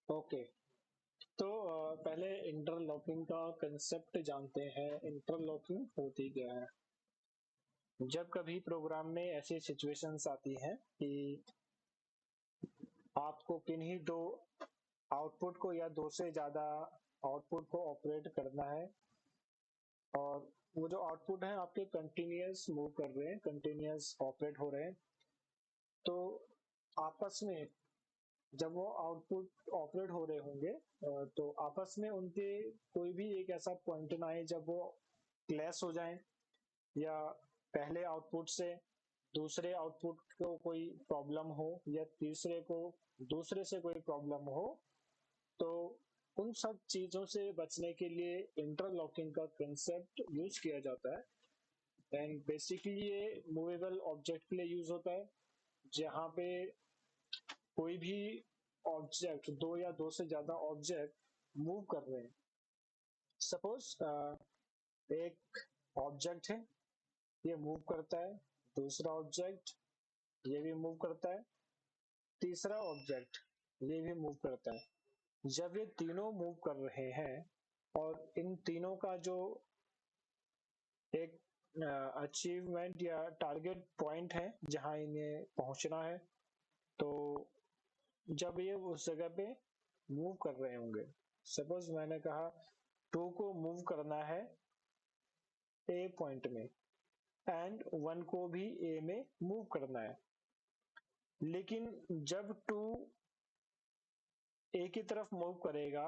Okay. तो पहले interlocking का कंसेप्ट जानते हैं। इंटरलॉकिंग होती क्या है? जब कभी प्रोग्राम में ऐसी सिचुएशंस आती हैं कि आपको किन्हीं दो आउटपुट को या दो से ज्यादा आउटपुट को ऑपरेट करना है, और वो जो आउटपुट है आपके कंटिन्यूअस मूव कर रहे हैं, कंटिन्यूअस ऑपरेट हो रहे हैं, तो आपस में जब वो आउटपुट ऑपरेट हो रहे होंगे, तो आपस में उनके कोई भी एक ऐसा पॉइंट ना आए जब वो क्लैश हो जाएं, या पहले आउटपुट से दूसरे आउटपुट को कोई प्रॉब्लम हो, या तीसरे को दूसरे से कोई प्रॉब्लम हो। तो उन सब चीजों से बचने के लिए इंटरलॉकिंग का कंसेप्ट यूज किया जाता है। एंड बेसिकली ये मूवेबल ऑब्जेक्ट के लिए यूज होता है, जहाँ पे कोई भी ऑब्जेक्ट, दो या दो से ज्यादा ऑब्जेक्ट मूव कर रहे हैं। सपोज एक ऑब्जेक्ट है, ये मूव करता है, दूसरा ऑब्जेक्ट ये भी मूव करता है, तीसरा ऑब्जेक्ट ये भी मूव करता है। जब ये तीनों मूव कर रहे हैं और इन तीनों का जो एक अचीवमेंट या टारगेट पॉइंट है जहां इन्हें पहुंचना है, तो जब ये उस जगह पे मूव कर रहे होंगे, सपोज मैंने कहा टू को मूव करना है ए पॉइंट में, एंड वन को भी ए में मूव करना है, लेकिन जब टू ए की तरफ मूव करेगा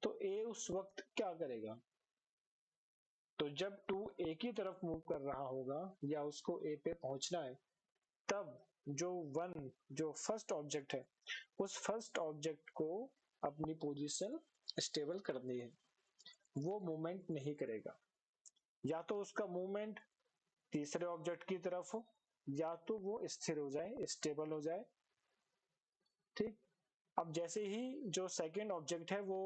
तो ए उस वक्त क्या करेगा? तो जब टू ए की तरफ मूव कर रहा होगा या उसको ए पे पहुंचना है, तब जो वन, जो फर्स्ट ऑब्जेक्ट है, उस फर्स्ट ऑब्जेक्ट को अपनी पोजीशन स्टेबल करनी है। वो मूवमेंट नहीं करेगा, या तो उसका मूवमेंट तीसरे ऑब्जेक्ट की तरफ हो, या तो वो स्थिर हो जाए, स्टेबल हो जाए। ठीक। अब जैसे ही जो सेकंड ऑब्जेक्ट है वो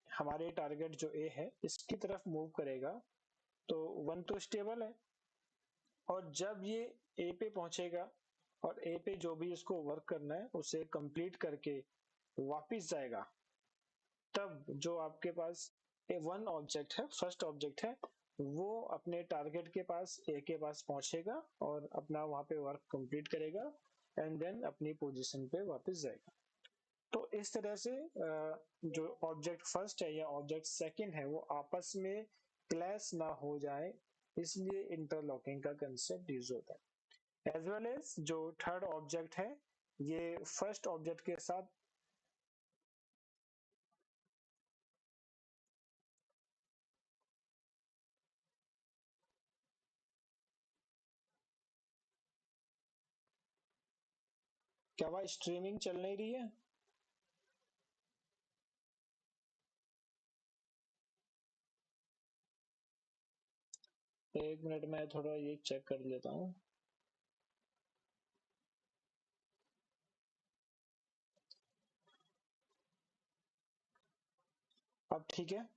हमारे टारगेट जो ए है इसकी तरफ मूव करेगा, तो वन तो स्टेबल है, और जब ये ए पे पहुंचेगा और ए पे जो भी इसको वर्क करना है उसे कंप्लीट करके वापस जाएगा, तब जो आपके पास ए वन ऑब्जेक्ट है, फर्स्ट ऑब्जेक्ट है, वो अपने टारगेट के पास, ए के पास पहुंचेगा और अपना वहां पे वर्क कंप्लीट करेगा, एंड देन अपनी पोजीशन पे वापस जाएगा। तो इस तरह से जो ऑब्जेक्ट फर्स्ट है या ऑब्जेक्ट सेकंड है वो आपस में क्लैश ना हो जाए, इसलिए इंटरलॉकिंग का कंसेप्ट यूज होता है। एज वेल एज जो थर्ड ऑब्जेक्ट है, ये फर्स्ट ऑब्जेक्ट के साथ। क्या वह स्ट्रीमिंग चल नहीं रही है? एक मिनट में थोड़ा ये चेक कर लेता हूँ। अब ठीक है।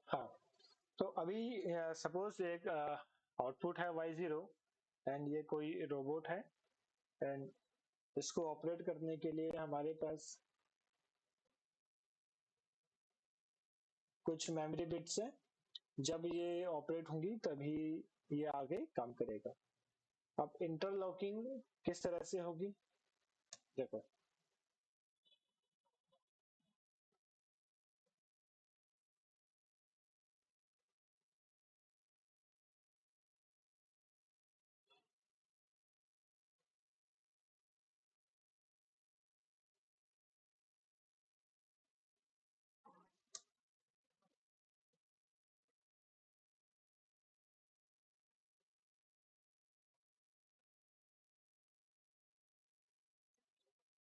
हाँ, तो अभी सपोज एक आउटपुट है y0, एंड ये कोई रोबोट है, एंड इसको ऑपरेट करने के लिए हमारे पास कुछ मेमोरी बिट्स है। जब ये ऑपरेट होंगी तभी ये आगे काम करेगा। अब इंटरलॉकिंग किस तरह से होगी? देखो,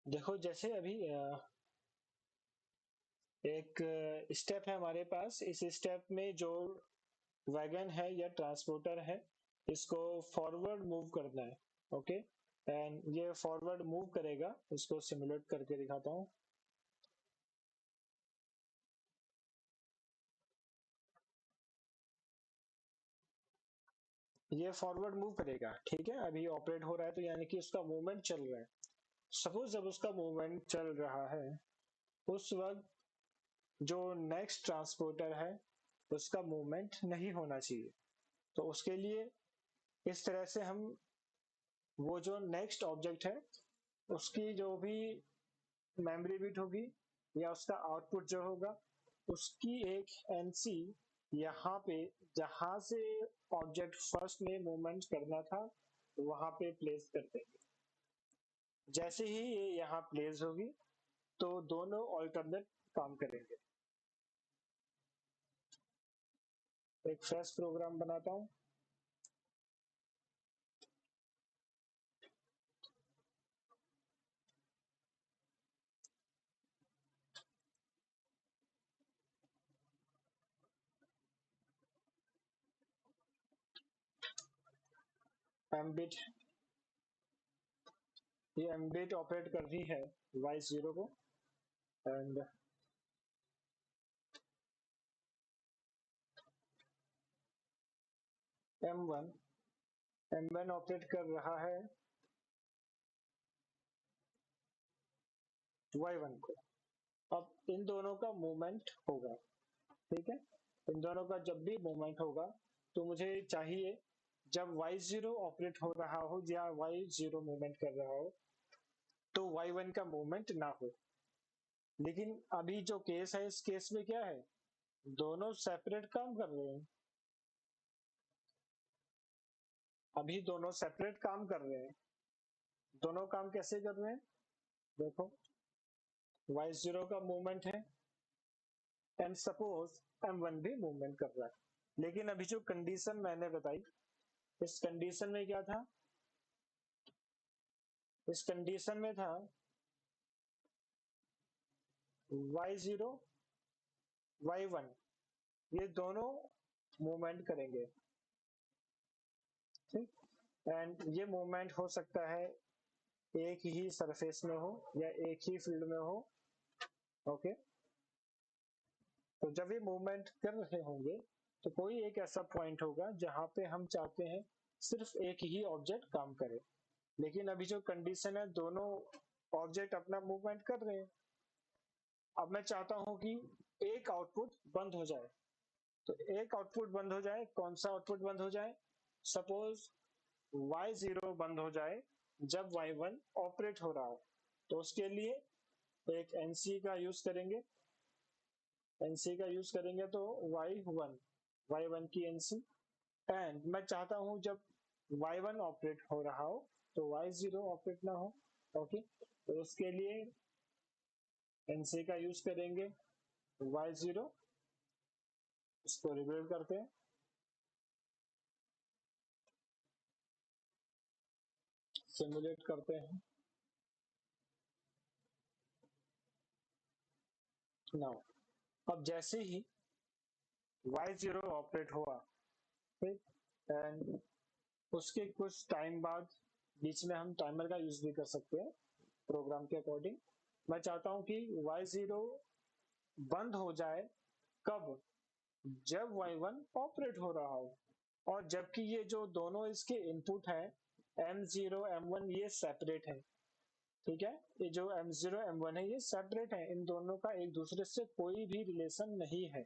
देखो जैसे अभी एक स्टेप है हमारे पास। इस स्टेप में जो वैगन है या ट्रांसपोर्टर है, इसको फॉरवर्ड मूव करना है। ओके। एंड ये फॉरवर्ड मूव करेगा, इसको सिमुलेट करके दिखाता हूँ। ये फॉरवर्ड मूव करेगा, ठीक है, अभी ऑपरेट हो रहा है तो यानी कि उसका मूवमेंट चल रहा है। सपोज जब उसका मूवमेंट चल रहा है उस वक्त जो नेक्स्ट ट्रांसपोर्टर है उसका मूवमेंट नहीं होना चाहिए। तो उसके लिए इस तरह से हम वो जो नेक्स्ट ऑब्जेक्ट है उसकी जो भी मेमोरी बिट होगी या उसका आउटपुट जो होगा उसकी एक एनसी यहाँ पे जहां से ऑब्जेक्ट फर्स्ट में मूवमेंट करना था वहां पे प्लेस कर देंगे। जैसे ही ये यहाँ प्लेस होगी तो दोनों ऑल्टरनेट काम करेंगे। एक फ्रेश प्रोग्राम बनाता हूँ। एमबिट, ये एमबिट ऑपरेट कर रही है वाइस जीरो को। एंड M1, M1 ऑपरेट कर रहा है Y1 को। अब इन दोनों का मूवमेंट होगा, ठीक है, इन दोनों का जब भी मूवमेंट होगा तो मुझे चाहिए जब Y0 ऑपरेट हो रहा हो या Y0 मूवमेंट कर रहा हो तो Y1 का मूवमेंट ना हो। लेकिन अभी जो केस है इस केस में क्या है, दोनों सेपरेट काम कर रहे हैं। अभी दोनों सेपरेट काम कर रहे हैं। दोनों काम कैसे कर रहे हैं, देखो Y0 का मूवमेंट है एंड सपोज M1 भी मूवमेंट कर रहा है। लेकिन अभी जो कंडीशन मैंने बताई इस कंडीशन में क्या था, इस कंडीशन में था Y0 Y1 ये दोनों मूवमेंट करेंगे, ठीक। एंड ये मूवमेंट हो सकता है एक ही सरफेस में हो या एक ही फील्ड में हो, ओके। तो जब ये मूवमेंट कर रहे होंगे तो कोई एक ऐसा पॉइंट होगा जहां पे हम चाहते हैं सिर्फ एक ही ऑब्जेक्ट काम करे। लेकिन अभी जो कंडीशन है दोनों ऑब्जेक्ट अपना मूवमेंट कर रहे हैं। अब मैं चाहता हूं कि एक आउटपुट बंद हो जाए। तो एक आउटपुट बंद हो जाए, कौन सा आउटपुट बंद हो जाए, सपोज Y0 बंद हो जाए जब Y1 ऑपरेट हो रहा हो। तो उसके लिए एक NC का यूज करेंगे, NC का यूज करेंगे तो Y1 की NC। एंड मैं चाहता हूं जब Y1 ऑपरेट हो रहा हो तो Y0 ऑपरेट ना हो, ओके। तो उसके लिए NC का यूज करेंगे Y0, इसको रिबिल्ड करते हैं। सिमुलेट करते हैं। नाउ अब जैसे ही Y0 ऑपरेट हुआ, ठीक, एंड उसके कुछ टाइम बाद बीच में हम टाइमर का यूज भी कर सकते हैं प्रोग्राम के अकॉर्डिंग। मैं चाहता हूं कि Y0 बंद हो जाए कब, जब Y1 ऑपरेट हो रहा हो। और जबकि ये जो दोनों इसके इनपुट है M0 M1 ये सेपरेट है, ठीक है, ये जो M0 M1 है ये सेपरेट है, इन दोनों का एक दूसरे से कोई भी रिलेशन नहीं है।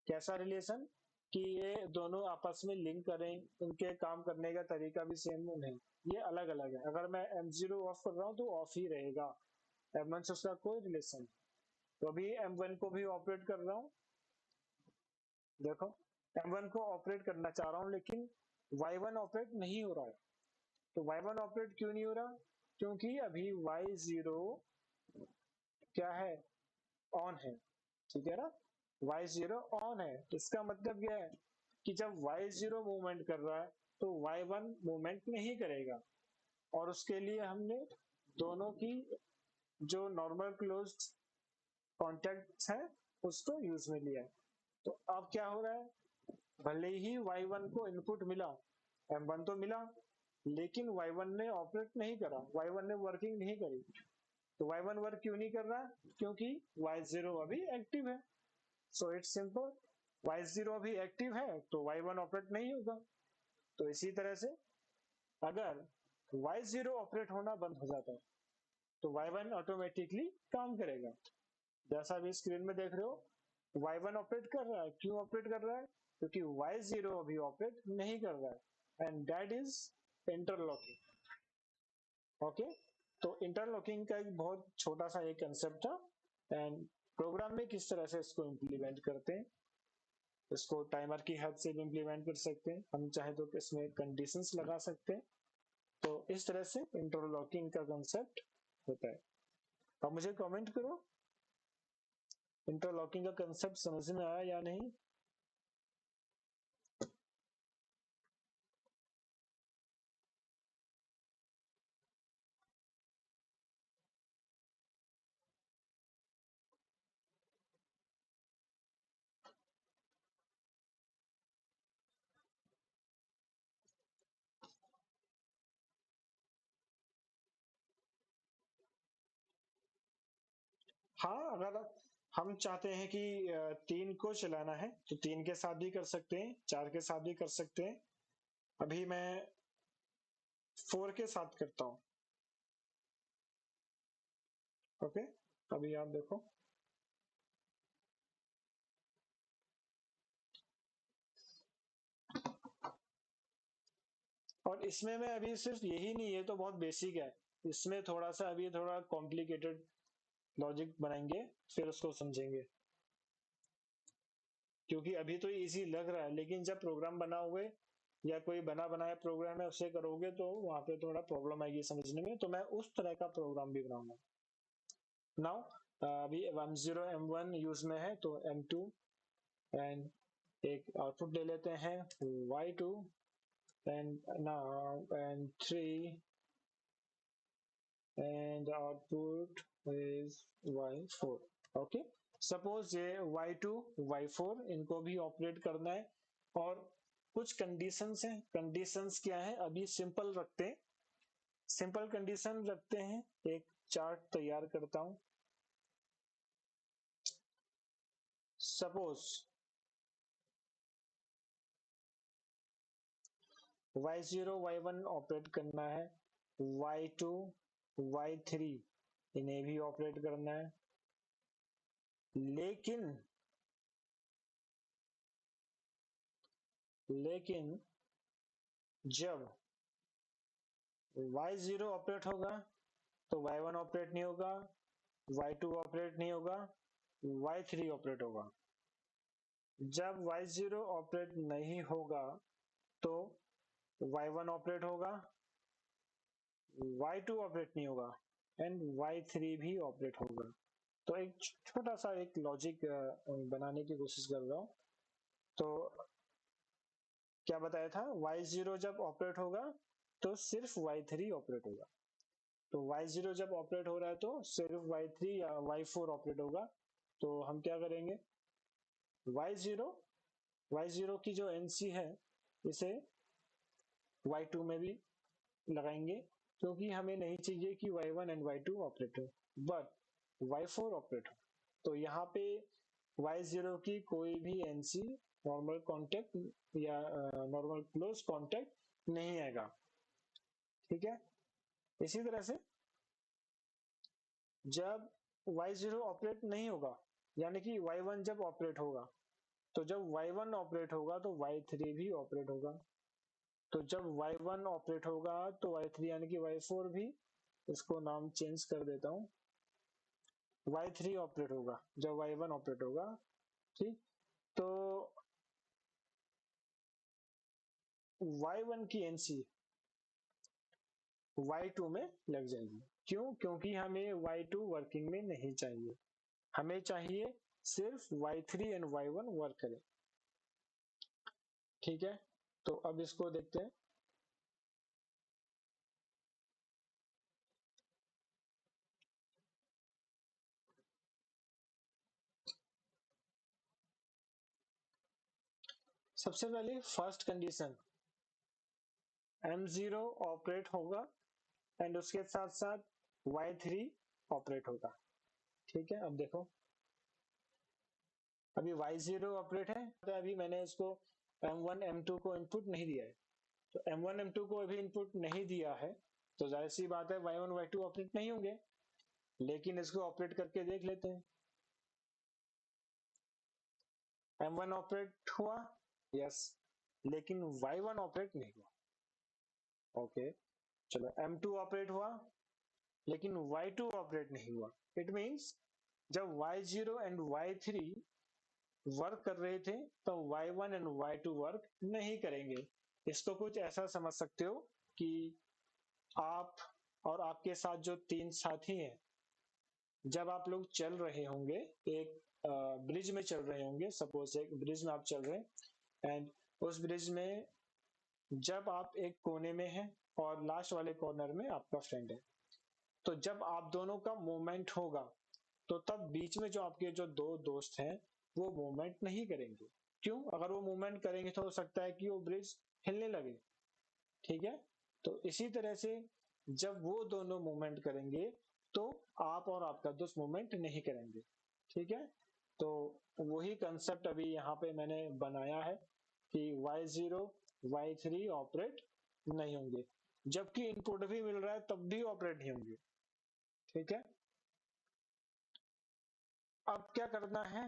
कैसा रिलेशन कि ये दोनों आपस में लिंक करें, इनके काम करने का तरीका भी सेम नहीं, ये अलग अलग है। अगर मैं M0 ऑफ कर रहा हूँ तो ऑफ ही रहेगा, M1 से उसका कोई रिलेशन। तो अभी M1 को भी ऑपरेट कर रहा हूँ, देखो M1 को ऑपरेट करना चाह रहा हूँ लेकिन Y1 ऑपरेट नहीं हो रहा है। तो Y1 ऑपरेट क्यों नहीं हो रहा, क्योंकि अभी Y0 क्या है, ऑन है, ठीक है ना, Y0 ऑन है। इसका मतलब क्या है कि जब Y0 मूवमेंट कर रहा है तो Y1 मूवमेंट नहीं करेगा। और उसके लिए हमने दोनों की जो नॉर्मल क्लोज कॉन्टेक्ट है उसको यूज में लिया है। तो अब क्या हो रहा है, भले ही Y1 को इनपुट मिला, M1 तो मिला, लेकिन y1 ने ऑपरेट नहीं करा, y1 ने वर्किंग नहीं करी। तो y1 वर्क क्यों नहीं कर रहा? क्योंकि y0 अभी एक्टिव है। सो इट्स सिंपल, y0 अभी एक्टिव है तो y1 ऑपरेट नहीं होगा। तो इसी तरह से अगर y0 ऑपरेट होना बंद हो जाता है तो y1 ऑटोमेटिकली काम करेगा। जैसा अभी स्क्रीन में देख रहे हो, y1 ऑपरेट कर रहा है। क्यों ऑपरेट कर रहा है? क्योंकि y0 अभी ऑपरेट नहीं कर रहा है, and that is interlocking. Okay, तो इंटरलॉकिंग का एक बहुत छोटा सा एक कंसेप्ट था, एंड प्रोग्राम में किस तरह से इसको इम्प्लीमेंट करते हैं। इसको टाइमर की हेल्प से भी इम्प्लीमेंट कर सकते हैं, हम चाहे तो इसमें कंडीशंस लगा सकते हैं। तो इस तरह से इंटरलॉकिंग का कंसेप्ट होता है। अब मुझे कमेंट करो, इंटरलॉकिंग का कंसेप्ट समझ में आया या नहीं? हाँ, अगर हम चाहते हैं कि 3 को चलाना है तो 3 के साथ भी कर सकते हैं, 4 के साथ भी कर सकते हैं। अभी मैं 4 के साथ करता हूँ। ओके, अभी आप देखो, और इसमें मैं अभी सिर्फ यही नहीं, ये तो बहुत बेसिक है। इसमें थोड़ा सा अभी थोड़ा कॉम्प्लिकेटेड लॉजिक बनाएंगे, फिर उसको समझेंगे। क्योंकि अभी तो इजी लग रहा है, लेकिन जब प्रोग्राम बना हुए या कोई बना बनाया प्रोग्राम है उससे करोगे तो वहां पे थोड़ा प्रॉब्लम आएगी समझने में। तो मैं उस तरह का प्रोग्राम भी बनाऊंगा। नाउ अभी M0 M1 यूज में है, तो M2 एंड एक आउटपुट ले लेते हैं Y2 and now and 3 and output is Y4। Okay, suppose ये Y2 Y4 इनको भी ऑपरेट करना है, और कुछ कंडीशंस हैं। कंडीशंस क्या है? अभी सिंपल रखते हैं, सिंपल कंडीशन रखते हैं। एक चार्ट तैयार करता हूं। सपोज Y0 Y1 ऑपरेट करना है, Y2 Y3 इन्हें भी ऑपरेट करना है, लेकिन लेकिन जब Y0 ऑपरेट होगा तो Y1 ऑपरेट नहीं होगा, Y2 ऑपरेट नहीं होगा, Y3 ऑपरेट होगा। जब Y0 ऑपरेट नहीं होगा तो Y1 ऑपरेट होगा, Y2 ऑपरेट नहीं होगा, एंड Y3 भी ऑपरेट होगा। तो एक छोटा सा एक लॉजिक बनाने की कोशिश कर रहा हूँ। तो क्या बताया था? Y0 जब ऑपरेट होगा तो सिर्फ Y3 ऑपरेट होगा। तो Y0 जब ऑपरेट हो रहा है तो सिर्फ Y3 या Y4 ऑपरेट होगा। तो हम क्या करेंगे? Y0 Y0 की जो NC है इसे Y2 में भी लगाएंगे, क्योंकि हमें नहीं चाहिए कि Y1 एंड Y2 ऑपरेट हो, बट Y4 ऑपरेट हो। तो यहाँ पे Y0 की कोई भी NC नॉर्मल कांटेक्ट या नॉर्मल क्लोज कांटेक्ट नहीं आएगा। ठीक है, इसी तरह से जब Y0 ऑपरेट नहीं होगा, यानी कि Y1 जब ऑपरेट होगा, तो जब Y1 ऑपरेट होगा तो Y3 भी ऑपरेट होगा। तो जब Y1 ऑपरेट होगा तो Y3 यानी कि Y4 भी, इसको नाम चेंज कर देता हूँ, Y3 ऑपरेट होगा जब Y1 ऑपरेट होगा। ठीक, तो Y1 की NC Y2 में लग जाएगी। क्यों? क्योंकि हमें Y2 वर्किंग में नहीं चाहिए, हमें चाहिए सिर्फ Y3 एंड Y1 वर्क करें। ठीक है, तो अब इसको देखते हैं। सबसे पहले फर्स्ट कंडीशन, M0 ऑपरेट होगा एंड उसके साथ साथ Y3 ऑपरेट होगा। ठीक है, अब देखो अभी Y0 ऑपरेट है तो अभी मैंने इसको M1 M2 को इनपुट नहीं दिया है, तो M1 M2 को अभी इनपुट नहीं दिया है तो जाहिर सी बात है Y1 Y2 ऑपरेट नहीं होंगे, लेकिन इसको ऑपरेट करके देख लेते हैं। M1 ऑपरेट हुआ, यस, लेकिन Y1 ऑपरेट नहीं हुआ। ओके, चलो M2 ऑपरेट हुआ लेकिन Y2 ऑपरेट नहीं हुआ। इट मींस जब Y0 एंड Y3 वर्क कर रहे थे तो Y1 एंड Y2 वर्क नहीं करेंगे। इसको कुछ ऐसा समझ सकते हो कि आप और आपके साथ जो तीन साथी हैं, जब आप लोग चल रहे होंगे, एक ब्रिज में चल रहे होंगे, सपोज एक ब्रिज में आप चल रहे हैं एंड उस ब्रिज में जब आप एक कोने में हैं और लास्ट वाले कॉर्नर में आपका फ्रेंड है, तो जब आप दोनों का मूवमेंट होगा तो तब बीच में जो आपके जो दो दोस्त हैं वो मूवमेंट नहीं करेंगे। क्यों? अगर वो मूवमेंट करेंगे तो हो सकता है कि वो ब्रिज हिलने लगे। ठीक है, तो इसी तरह से जब वो दोनों मूवमेंट करेंगे तो आप और आपका दोस्त मूवमेंट नहीं करेंगे। ठीक है, तो वही कंसेप्ट अभी यहाँ पे मैंने बनाया है कि Y0 Y3 ऑपरेट नहीं होंगे, जबकि इनपुट भी मिल रहा है तब भी ऑपरेट नहीं होंगे। ठीक है, अब क्या करना है,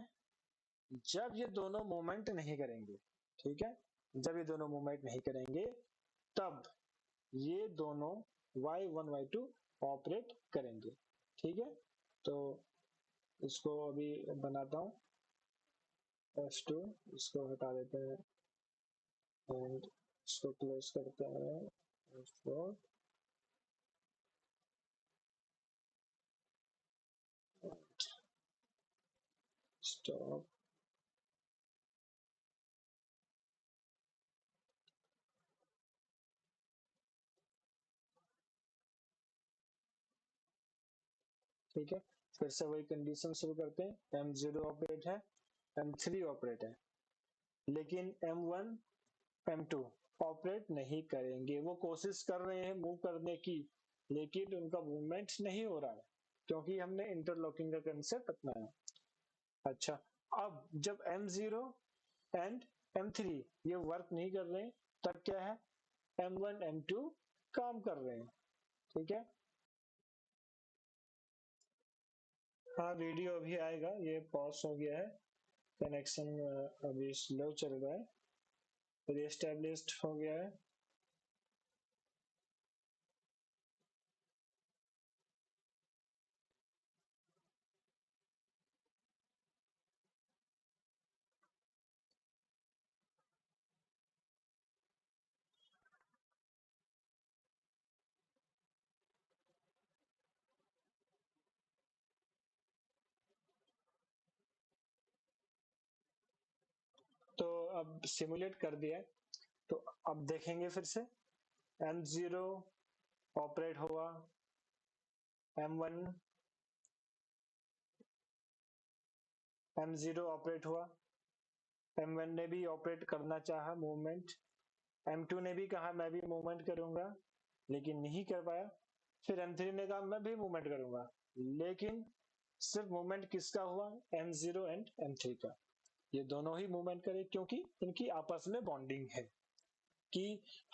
जब ये दोनों मूवमेंट नहीं करेंगे, ठीक है, जब ये दोनों मूवमेंट नहीं करेंगे तब ये दोनों Y1 Y2 ऑपरेट करेंगे। ठीक है, तो इसको अभी बनाता हूँ, S2 इसको हटा देते हैं एंड इसको क्लोज करते हैं, S4 स्टॉप। ठीक है, फिर से वही कंडीशन शुरू करते हैं, M0 ऑपरेट है, M3 ऑपरेट है, लेकिन M1 M2 ऑपरेट नहीं करेंगे। वो कोशिश कर रहे हैं मूव करने की, लेकिन उनका मूवमेंट नहीं हो रहा है क्योंकि हमने इंटरलॉकिंग का कंसेप्ट अपनाया। अच्छा, अब जब M0 एंड M3 ये वर्क नहीं कर रहे, तब क्या है, M1 M2 काम कर रहे हैं। ठीक है, हाँ वीडियो अभी आएगा, ये पॉज हो गया है, कनेक्शन अभी स्लो चल रहा है, रीएस्टेब्लिश्ड हो गया है। तो अब सिमुलेट कर दिया है, तो अब देखेंगे फिर से, M0 ऑपरेट हुआ, M1 M0 ऑपरेट हुआ, M1 ने भी ऑपरेट करना चाहा मूवमेंट, M2 ने भी कहा मैं भी मूवमेंट करूंगा लेकिन नहीं कर पाया, फिर M3 ने कहा मैं भी मूवमेंट करूंगा, लेकिन सिर्फ मूवमेंट किसका हुआ, M0 एंड M3 का। ये दोनों ही मूवमेंट करे क्योंकि इनकी आपस में बॉन्डिंग है कि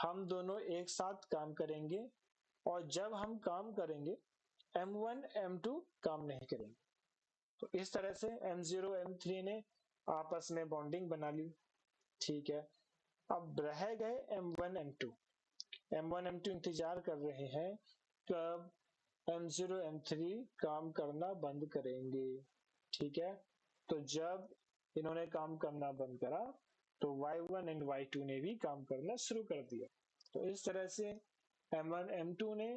हम दोनों एक साथ काम करेंगे, और जब हम काम करेंगे M1 M2 काम नहीं करेंगे। तो इस तरह से M0 M3 ने आपस में बॉन्डिंग बना ली। ठीक है, अब रह गए M1 M2। M1 M2 इंतजार कर रहे हैं कब M0 M3 काम करना बंद करेंगे। ठीक है, तो जब इन्होंने काम करना बंद करा तो Y1 एंड Y2 ने भी काम करना शुरू कर दिया। तो इस तरह से M1 M2 ने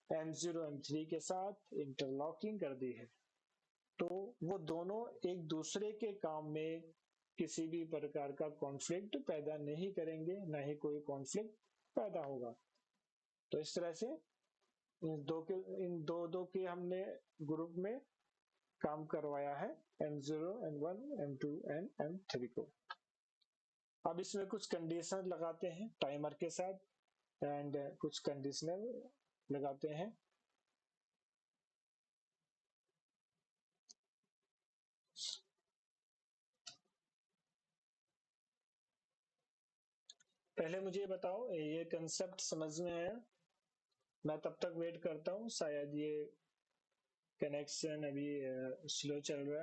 M0 M3 के साथ इंटरलॉकिंग कर दी है, तो वो दोनों एक दूसरे के काम में किसी भी प्रकार का कॉन्फ्लिक्ट पैदा नहीं करेंगे, ना ही कोई कॉन्फ्लिक्ट पैदा होगा। तो इस तरह से इन दो के हमने ग्रुप में काम करवाया है, M0 M1 M2 and M3 को। अब इसमें कुछ कंडीशन लगाते हैं टाइमर के साथ। एंड कुछ कंडीशनल लगाते हैं। पहले मुझे बताओ ये कंसेप्ट समझ में आया? मैं तब तक वेट करता हूँ, शायद ये कनेक्शन अभी स्लो चल रहा है।